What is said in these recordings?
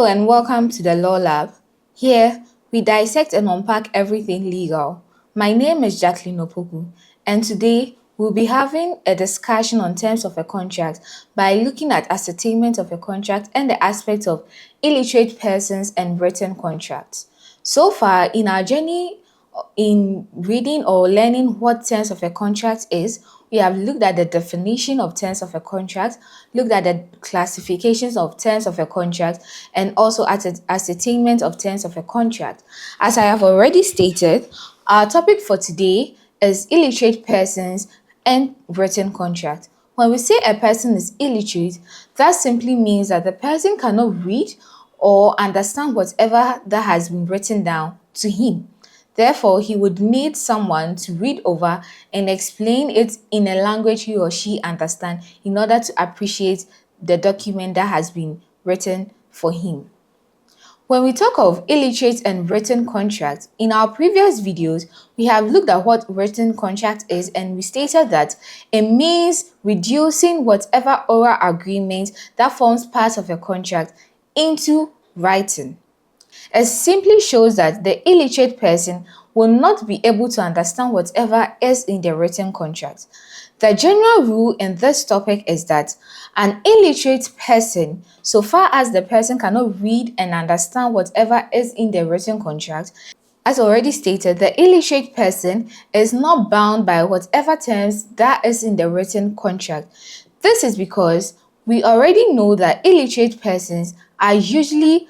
and welcome to the Law Lab. Here, we dissect and unpack everything legal. My name is Jacqueline Opoku, and today we'll be having a discussion on terms of a contract by looking at ascertainment of a contract and the aspects of illiterate persons and written contracts. So far, in our journey in reading or learning what terms of a contract is, we have looked at the definition of terms of a contract, looked at the classifications of terms of a contract, and also at ascertainment of terms of a contract. As I have already stated, our topic for today is illiterate persons and written contract. When we say a person is illiterate, that simply means that the person cannot read or understand whatever that has been written down to him. Therefore, he would need someone to read over and explain it in a language he or she understands in order to appreciate the document that has been written for him. When we talk of illiterate and written contract, in our previous videos, we have looked at what written contract is, and we stated that it means reducing whatever oral agreement that forms part of a contract into writing. It simply shows that the illiterate person will not be able to understand whatever is in the written contract. The general rule in this topic is that an illiterate person, so far as the person cannot read and understand whatever is in the written contract, as already stated, the illiterate person is not bound by whatever terms that is in the written contract. This is because we already know that illiterate persons are usually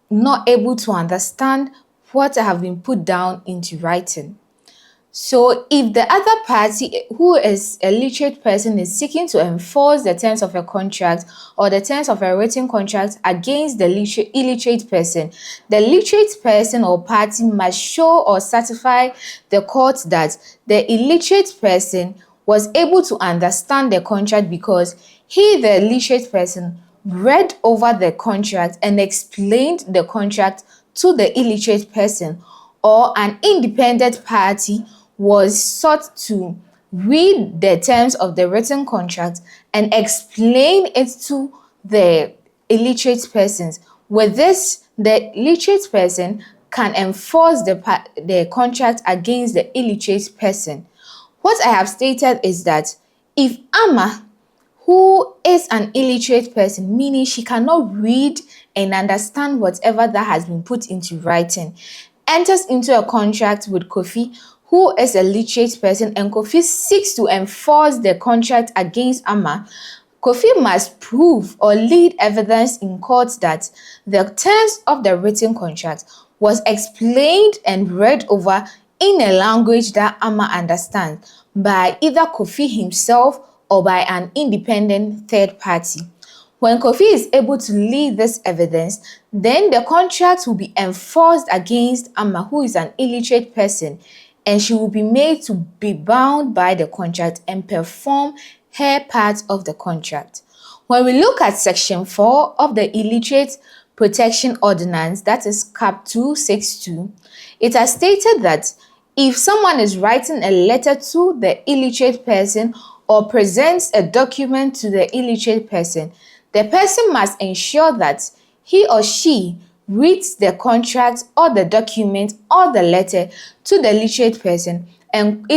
not able to understand what have been put down into writing. So if the other party who is a literate person is seeking to enforce the terms of a contract or the terms of a written contract against the illiterate person, the literate person or party must show or certify the court that the illiterate person was able to understand the contract because he, the literate person, read over the contract and explained the contract to the illiterate person, or an independent party was sought to read the terms of the written contract and explain it to the illiterate persons. With this, the literate person can enforce the contract against the illiterate person. What I have stated is that if Amma, who is an illiterate person, meaning she cannot read and understand whatever that has been put into writing, enters into a contract with Kofi, who is a literate person, and Kofi seeks to enforce the contract against Amma, Kofi must prove or lead evidence in court that the terms of the written contract was explained and read over in a language that Amma understands by either Kofi himself or by an independent third party. When Kofi is able to lead this evidence, then the contract will be enforced against Amma, who is an illiterate person, and she will be made to be bound by the contract and perform her part of the contract. When we look at Section 4 of the Illiterate Protection Ordinance, that is Cap 262, it has stated that if someone is writing a letter to the illiterate person or presents a document to the illiterate person, the person must ensure that he or she reads the contract or the document or the letter to the illiterate person and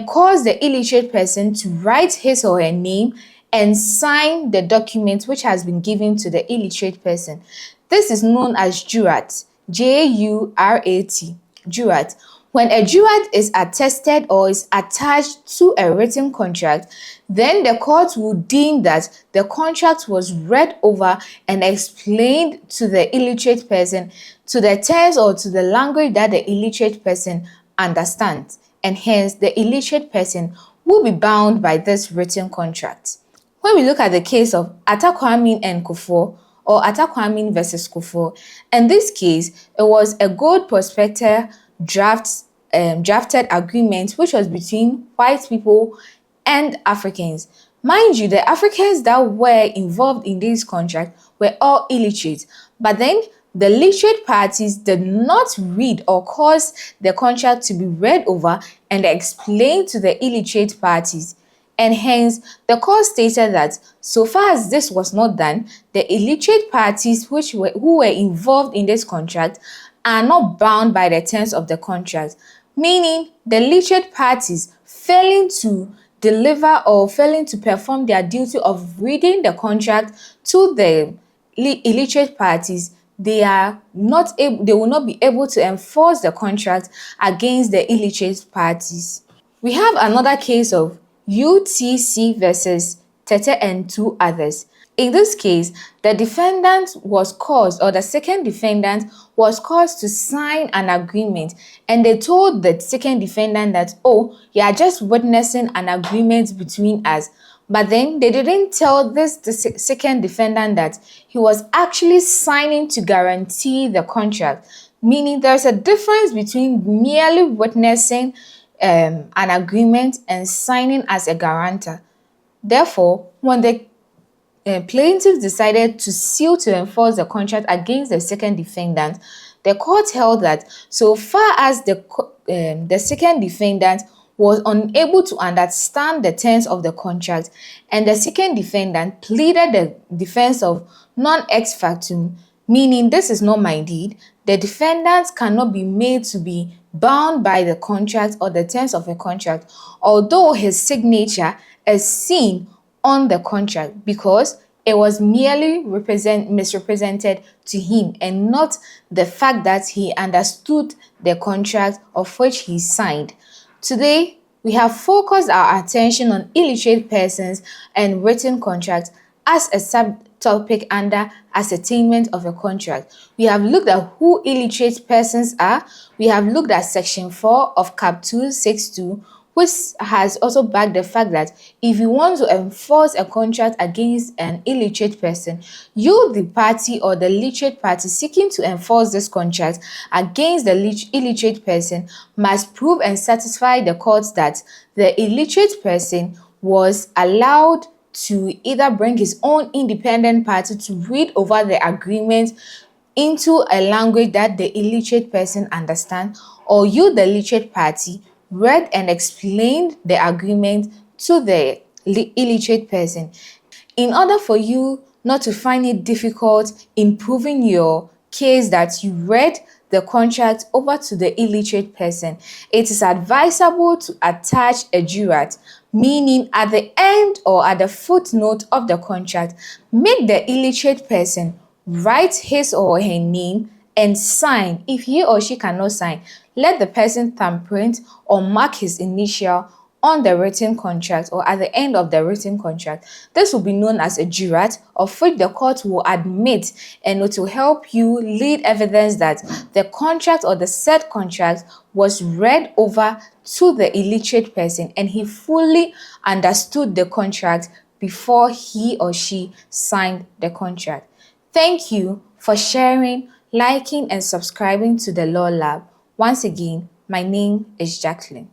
cause the illiterate person to write his or her name and sign the document which has been given to the illiterate person. This is known as jurat, J-U-R-A-T, jurat. When a jurat is attested or is attached to a written contract, then the court will deem that the contract was read over and explained to the illiterate person to the terms or to the language that the illiterate person understands, and hence the illiterate person will be bound by this written contract. When we look at the case of Atakwame and Kufuor, or Atakwame versus Kufuor, in this case, it was a gold prospector drafted agreement which was between white people and Africans. Mind you, the Africans that were involved in this contract were all illiterate, but then the literate parties did not read or cause the contract to be read over and explained to the illiterate parties. And hence, the court stated that so far as this was not done, the illiterate parties who were involved in this contract are not bound by the terms of the contract, meaning the literate parties failing to deliver or failing to perform their duty of reading the contract to the illiterate parties, they will not be able to enforce the contract against the illiterate parties. We have another case of UTC versus Tete and two others. In this case, the defendant was caused, or the second defendant was caused to sign an agreement, and they told the second defendant that, oh, you are just witnessing an agreement between us. But then they didn't tell the second defendant that he was actually signing to guarantee the contract, meaning there's a difference between merely witnessing an agreement and signing as a guarantor. Therefore, when the plaintiff decided to sue to enforce the contract against the second defendant, the court held that so far as the second defendant was unable to understand the terms of the contract and the second defendant pleaded the defense of non ex factum, meaning this is not my deed, the defendant cannot be made to be bound by the contract or the terms of a contract, although his signature is seen on the contract, because it was merely misrepresented to him and not the fact that he understood the contract of which he signed. Today, we have focused our attention on illiterate persons and written contracts as a subtopic under ascertainment of a contract. We have looked at who illiterate persons are. We have looked at section 4 of cap 262, which has also backed the fact that if you want to enforce a contract against an illiterate person, you, the party or the literate party seeking to enforce this contract against the illiterate person, must prove and satisfy the courts that the illiterate person was allowed to either bring his own independent party to read over the agreement into a language that the illiterate person understands, or you, the literate party, read and explained the agreement to the illiterate person. In order for you not to find it difficult in proving your case that you read the contract over to the illiterate person, it is advisable to attach a jurat, meaning at the end or at the footnote of the contract, make the illiterate person write his or her name and sign. If he or she cannot sign, let the person thumbprint or mark his initial on the written contract or at the end of the written contract. This will be known as a jurat, of which the court will admit, and it will help you lead evidence that the contract or the said contract was read over to the illiterate person and he fully understood the contract before he or she signed the contract. Thank you for sharing, liking, and subscribing to the Law Lab. Once again, my name is Jacqueline.